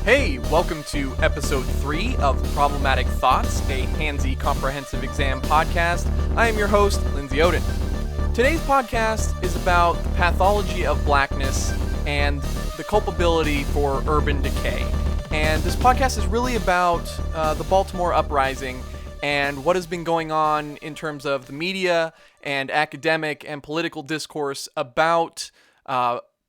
Hey, welcome to episode 3 of Problematic Thoughts, a handsy comprehensive exam podcast. I am your host, Lindsay. Today's podcast is about the pathology of blackness and the culpability for urban decay. And this podcast is really about the Baltimore Uprising and what has been going on in terms of the media and academic and political discourse about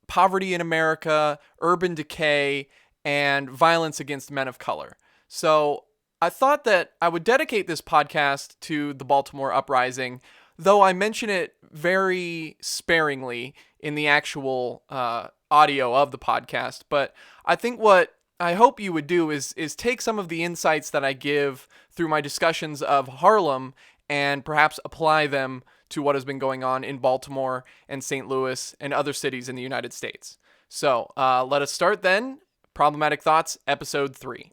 poverty in America, urban decay, and violence against men of color. So I thought that I would dedicate this podcast to the Baltimore Uprising, though I mention it very sparingly in the actual audio of the podcast. But I think what I hope you would do is take some of the insights that I give through my discussions of Harlem and perhaps apply them to what has been going on in Baltimore and St. Louis and other cities in the United States. So let us start then. Problematic Thoughts, Episode 3.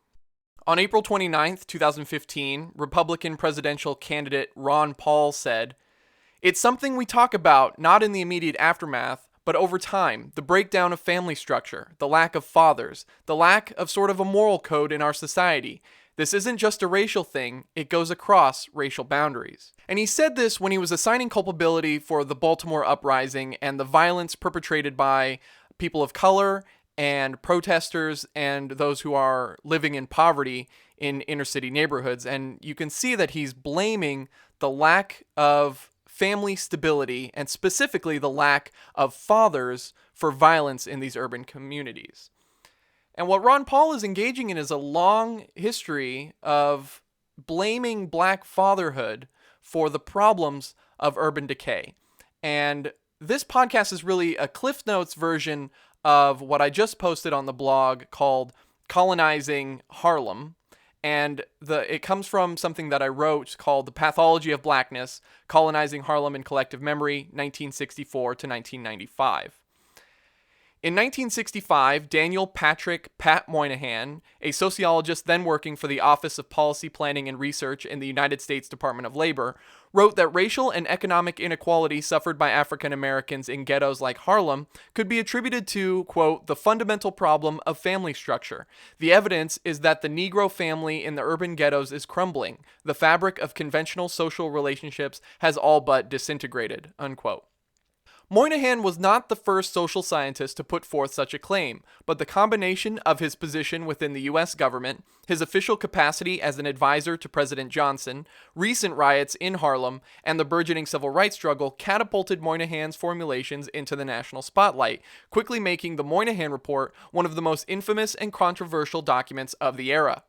On April 29th, 2015, Republican presidential candidate Ron Paul said, "It's something we talk about not in the immediate aftermath, but over time, the breakdown of family structure, the lack of fathers, the lack of sort of a moral code in our society. This isn't just a racial thing, it goes across racial boundaries." And he said this when he was assigning culpability for the Baltimore Uprising and the violence perpetrated by people of color and protesters and those who are living in poverty in inner city neighborhoods. And you can see that he's blaming the lack of family stability and specifically the lack of fathers for violence in these urban communities. And what Ron Paul is engaging in is a long history of blaming black fatherhood for the problems of urban decay. And this podcast is really a Cliff Notes version of what I just posted on the blog called Colonizing Harlem. And it comes from something that I wrote called The Pathology of Blackness, Colonizing Harlem in Collective Memory, 1964 to 1995. In 1965, Daniel Patrick Pat Moynihan, a sociologist then working for the Office of Policy Planning and Research in the United States Department of Labor, wrote that racial and economic inequality suffered by African Americans in ghettos like Harlem could be attributed to, quote, "the fundamental problem of family structure. The evidence is that the Negro family in the urban ghettos is crumbling. The fabric of conventional social relationships has all but disintegrated," unquote. Moynihan was not the first social scientist to put forth such a claim, but the combination of his position within the U.S. government, his official capacity as an advisor to President Johnson, recent riots in Harlem, and the burgeoning civil rights struggle catapulted Moynihan's formulations into the national spotlight, quickly making the Moynihan Report one of the most infamous and controversial documents of the era.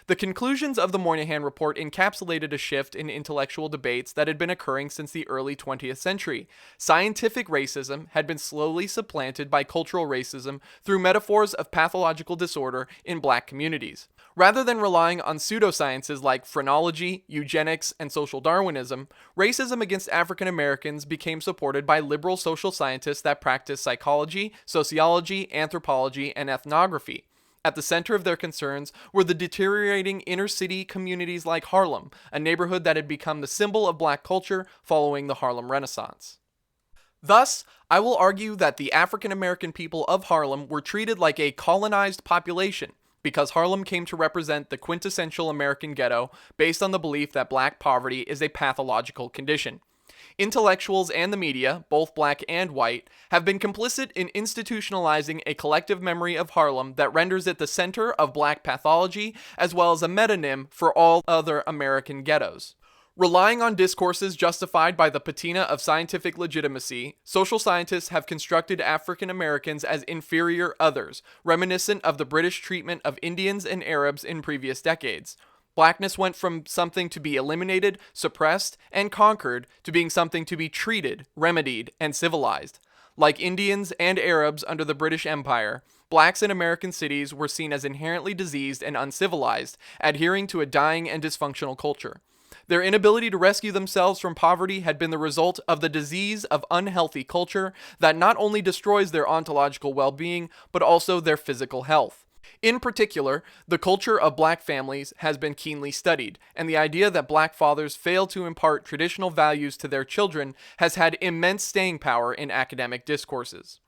The conclusions of the Moynihan Report encapsulated a shift in intellectual debates that had been occurring since the early 20th century. Scientific racism had been slowly supplanted by cultural racism through metaphors of pathological disorder in black communities. Rather than relying on pseudosciences like phrenology, eugenics, and social Darwinism, racism against African Americans became supported by liberal social scientists that practiced psychology, sociology, anthropology, and ethnography. At the center of their concerns were the deteriorating inner-city communities like Harlem, a neighborhood that had become the symbol of black culture following the Harlem Renaissance. Thus, I will argue that the African American people of Harlem were treated like a colonized population because Harlem came to represent the quintessential American ghetto based on the belief that black poverty is a pathological condition. Intellectuals and the media, both black and white, have been complicit in institutionalizing a collective memory of Harlem that renders it the center of black pathology as well as a metonym for all other American ghettos. Relying on discourses justified by the patina of scientific legitimacy, social scientists have constructed African Americans as inferior others, reminiscent of the British treatment of Indians and Arabs in previous decades. Blackness went from something to be eliminated, suppressed, and conquered to being something to be treated, remedied, and civilized. Like Indians and Arabs under the British Empire, blacks in American cities were seen as inherently diseased and uncivilized, adhering to a dying and dysfunctional culture. Their inability to rescue themselves from poverty had been the result of the disease of unhealthy culture that not only destroys their ontological well-being, but also their physical health. In particular, the culture of black families has been keenly studied, and the idea that black fathers fail to impart traditional values to their children has had immense staying power in academic discourses.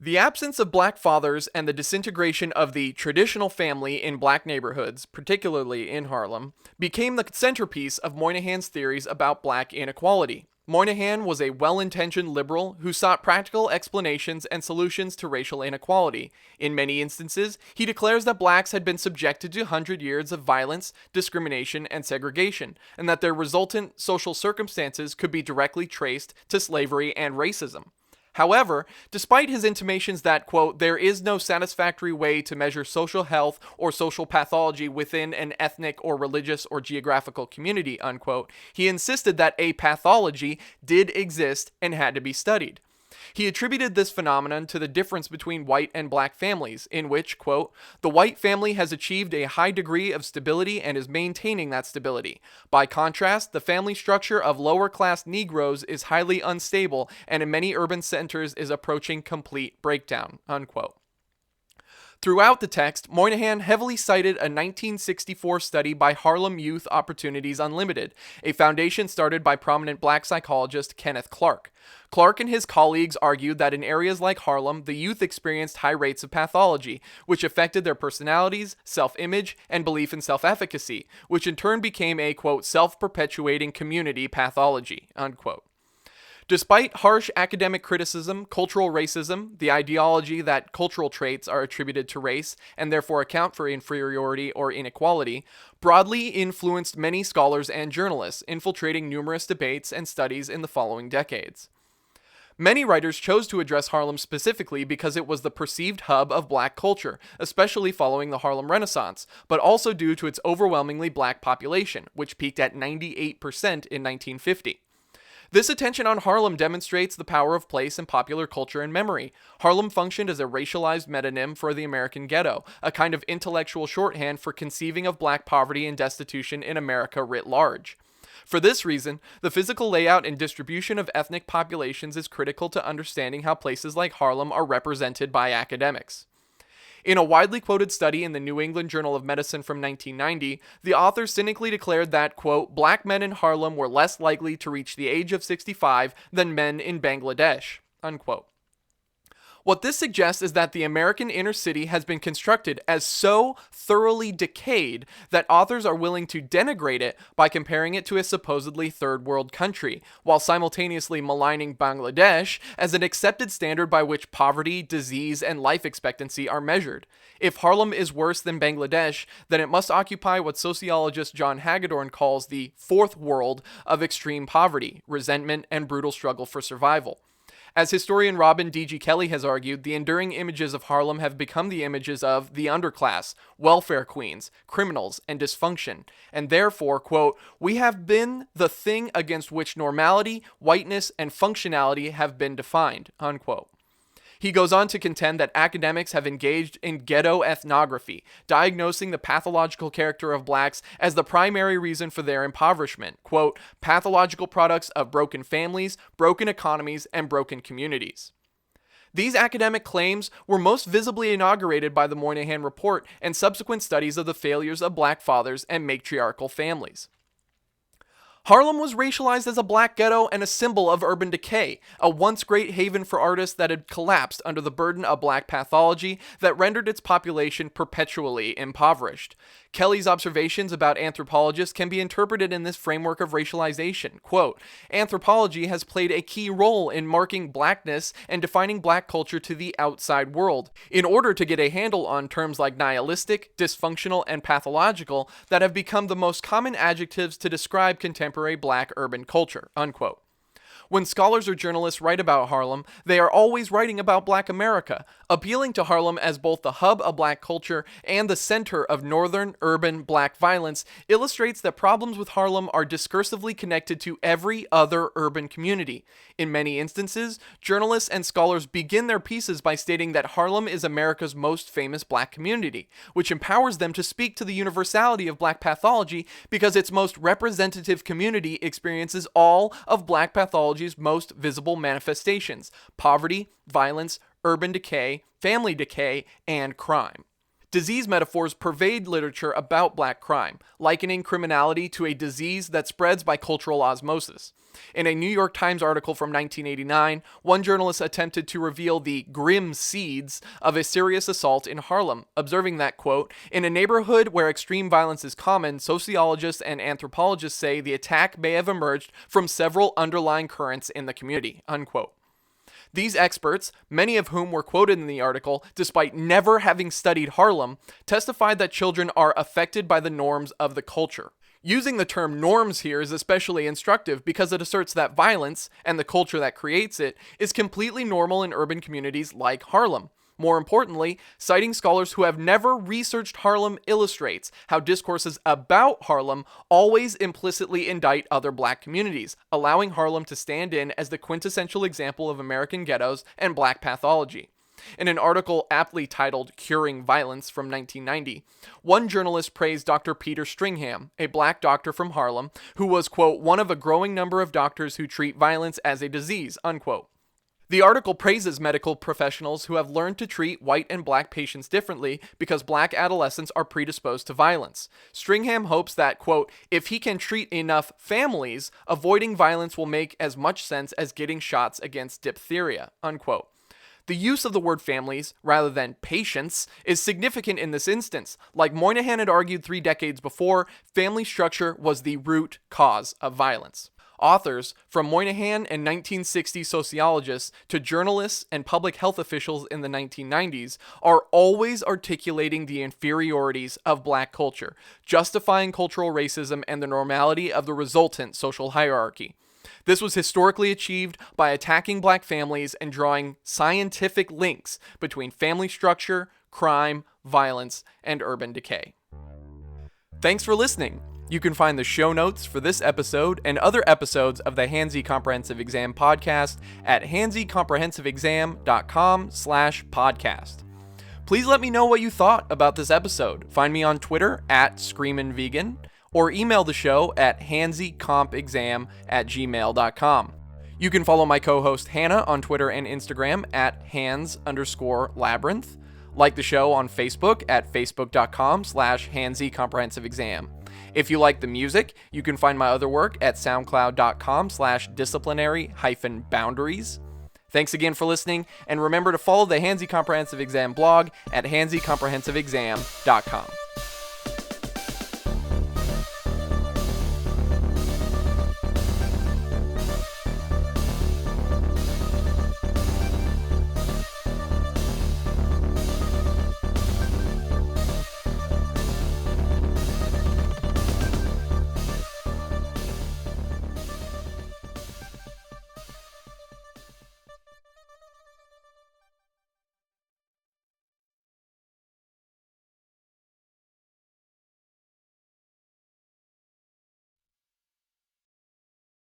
The absence of black fathers and the disintegration of the traditional family in black neighborhoods, particularly in Harlem, became the centerpiece of Moynihan's theories about black inequality. Moynihan was a well-intentioned liberal who sought practical explanations and solutions to racial inequality. In many instances, he declares that blacks had been subjected to 100 years of violence, discrimination, and segregation, and that their resultant social circumstances could be directly traced to slavery and racism. However, despite his intimations that, quote, there is no satisfactory way to measure social health or social pathology within an ethnic or religious or geographical community, unquote, he insisted that a pathology did exist and had to be studied. He attributed this phenomenon to the difference between white and black families, in which, quote, the white family has achieved a high degree of stability and is maintaining that stability. By contrast, the family structure of lower-class Negroes is highly unstable and in many urban centers is approaching complete breakdown, unquote. Throughout the text, Moynihan heavily cited a 1964 study by Harlem Youth Opportunities Unlimited, a foundation started by prominent black psychologist Kenneth Clark. Clark and his colleagues argued that in areas like Harlem, the youth experienced high rates of pathology, which affected their personalities, self-image, and belief in self-efficacy, which in turn became a, quote, self-perpetuating community pathology, unquote. Despite harsh academic criticism, cultural racism, the ideology that cultural traits are attributed to race and therefore account for inferiority or inequality, broadly influenced many scholars and journalists, infiltrating numerous debates and studies in the following decades. Many writers chose to address Harlem specifically because it was the perceived hub of black culture, especially following the Harlem Renaissance, but also due to its overwhelmingly black population, which peaked at 98% in 1950. This attention on Harlem demonstrates the power of place in popular culture and memory. Harlem functioned as a racialized metonym for the American ghetto, a kind of intellectual shorthand for conceiving of black poverty and destitution in America writ large. For this reason, the physical layout and distribution of ethnic populations is critical to understanding how places like Harlem are represented by academics. In a widely quoted study in the New England Journal of Medicine from 1990, the author cynically declared that, quote, black men in Harlem were less likely to reach the age of 65 than men in Bangladesh, unquote. What this suggests is that the American inner city has been constructed as so thoroughly decayed that authors are willing to denigrate it by comparing it to a supposedly third world country, while simultaneously maligning Bangladesh as an accepted standard by which poverty, disease, and life expectancy are measured. If Harlem is worse than Bangladesh, then it must occupy what sociologist John Hagedorn calls the fourth world of extreme poverty, resentment, and brutal struggle for survival. As historian Robin D.G. Kelly has argued, the enduring images of Harlem have become the images of the underclass, welfare queens, criminals, and dysfunction, and therefore, quote, we have been the thing against which normality, whiteness, and functionality have been defined, unquote. He goes on to contend that academics have engaged in ghetto ethnography, diagnosing the pathological character of blacks as the primary reason for their impoverishment, quote, pathological products of broken families, broken economies, and broken communities. These academic claims were most visibly inaugurated by the Moynihan Report and subsequent studies of the failures of black fathers and matriarchal families. Harlem was racialized as a black ghetto and a symbol of urban decay, a once great haven for artists that had collapsed under the burden of black pathology that rendered its population perpetually impoverished. Kelly's observations about anthropologists can be interpreted in this framework of racialization. Quote, anthropology has played a key role in marking blackness and defining black culture to the outside world, in order to get a handle on terms like nihilistic, dysfunctional, and pathological that have become the most common adjectives to describe contemporary black urban culture, unquote. When scholars or journalists write about Harlem, they are always writing about Black America, appealing to Harlem as both the hub of black culture and the center of northern urban black violence illustrates that problems with Harlem are discursively connected to every other urban community. In many instances, journalists and scholars begin their pieces by stating that Harlem is America's most famous black community, which empowers them to speak to the universality of black pathology because its most representative community experiences all of black pathology's most visible manifestations: poverty, violence, urban decay, family decay, and crime. Disease metaphors pervade literature about black crime, likening criminality to a disease that spreads by cultural osmosis. In a New York Times article from 1989, one journalist attempted to reveal the grim seeds of a serious assault in Harlem, observing that, quote, "In a neighborhood where extreme violence is common, sociologists and anthropologists say the attack may have emerged from several underlying currents in the community," unquote. These experts, many of whom were quoted in the article, despite never having studied Harlem, testified that children are affected by the norms of the culture. Using the term norms here is especially instructive because it asserts that violence, and the culture that creates it, is completely normal in urban communities like Harlem. More importantly, citing scholars who have never researched Harlem illustrates how discourses about Harlem always implicitly indict other black communities, allowing Harlem to stand in as the quintessential example of American ghettos and black pathology. In an article aptly titled Curing Violence from 1990, one journalist praised Dr. Peter Stringham, a black doctor from Harlem, who was, quote, "one of a growing number of doctors who treat violence as a disease," unquote. The article praises medical professionals who have learned to treat white and black patients differently because black adolescents are predisposed to violence. Stringham hopes that, quote, "if he can treat enough families, avoiding violence will make as much sense as getting shots against diphtheria," unquote. The use of the word families, rather than patients, is significant in this instance. Like Moynihan had argued 3 decades before, family structure was the root cause of violence. Authors, from Moynihan and 1960 sociologists to journalists and public health officials in the 1990s, are always articulating the inferiorities of black culture, justifying cultural racism and the normality of the resultant social hierarchy. This was historically achieved by attacking black families and drawing scientific links between family structure, crime, violence, and urban decay. Thanks for listening. You can find the show notes for this episode and other episodes of the Handsy Comprehensive Exam podcast at handsycomprehensiveexam.com/podcast. Please let me know what you thought about this episode. Find me on Twitter at ScreaminVegan or email the show at handsycompexam@gmail.com. You can follow my co-host Hannah on Twitter and Instagram at hands_labyrinth. Like the show on Facebook at facebook.com/handsycomprehensiveexam. If you like the music, you can find my other work at soundcloud.com/disciplinary-boundaries. Thanks again for listening, and remember to follow the Handsy Comprehensive Exam blog at handsycomprehensiveexam.com.